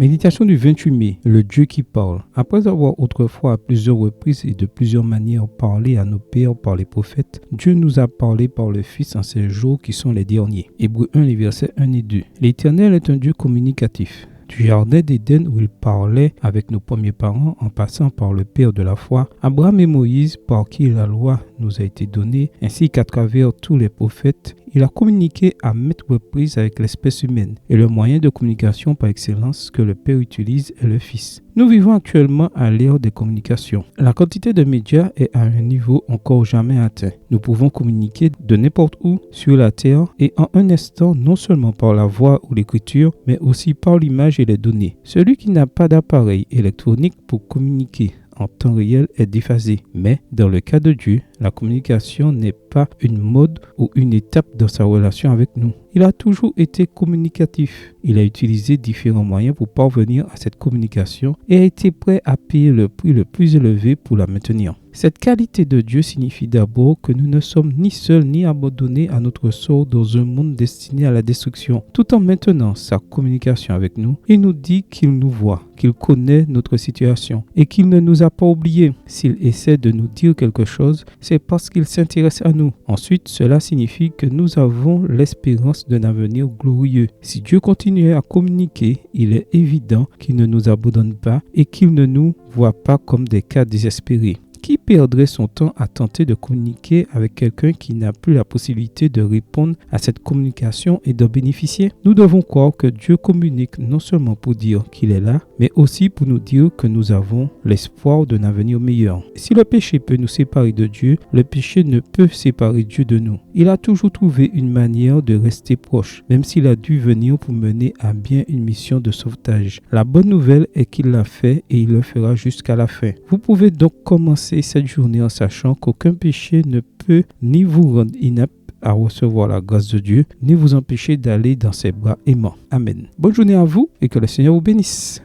Méditation du 28 mai, le Dieu qui parle. Après avoir autrefois à plusieurs reprises et de plusieurs manières parlé à nos pères par les prophètes, Dieu nous a parlé par le Fils en ces jours qui sont les derniers. Hébreux 1, les versets 1 et 2. L'Éternel est un Dieu communicatif. Du jardin d'Éden où il parlait avec nos premiers parents en passant par le Père de la foi, Abraham et Moïse par qui la loi nous a été donnée, ainsi qu'à travers tous les prophètes, il a communiqué à maintes reprises avec l'espèce humaine et le moyen de communication par excellence que le Père utilise est le Fils. Nous vivons actuellement à l'ère des communications. La quantité de médias est à un niveau encore jamais atteint. Nous pouvons communiquer de n'importe où sur la Terre et en un instant non seulement par la voix ou l'écriture, mais aussi par l'image et les données. Celui qui n'a pas d'appareil électronique pour communiquer en temps réel est déphasé. Mais dans le cas de Dieu, la communication n'est pas une mode ou une étape dans sa relation avec nous. Il a toujours été communicatif. Il a utilisé différents moyens pour parvenir à cette communication et a été prêt à payer le prix le plus élevé pour la maintenir. Cette qualité de Dieu signifie d'abord que nous ne sommes ni seuls ni abandonnés à notre sort dans un monde destiné à la destruction. Tout en maintenant sa communication avec nous, il nous dit qu'il nous voit, qu'il connaît notre situation et qu'il ne nous a pas oubliés. S'il essaie de nous dire quelque chose, c'est parce qu'il s'intéresse à nous. Ensuite, cela signifie que nous avons l'espérance d'un avenir glorieux. Si Dieu continuait à communiquer, il est évident qu'il ne nous abandonne pas et qu'il ne nous voit pas comme des cas désespérés. Qui perdrait son temps à tenter de communiquer avec quelqu'un qui n'a plus la possibilité de répondre à cette communication et d'en bénéficier? Nous devons croire que Dieu communique non seulement pour dire qu'il est là, mais aussi pour nous dire que nous avons l'espoir d'un avenir meilleur. Si le péché peut nous séparer de Dieu, le péché ne peut séparer Dieu de nous. Il a toujours trouvé une manière de rester proche, même s'il a dû venir pour mener à bien une mission de sauvetage. La bonne nouvelle est qu'il l'a fait et il le fera jusqu'à la fin. Vous pouvez donc commencer cette journée en sachant qu'aucun péché ne peut ni vous rendre inapte à recevoir la grâce de Dieu, ni vous empêcher d'aller dans ses bras aimants. Amen. Bonne journée à vous et que le Seigneur vous bénisse.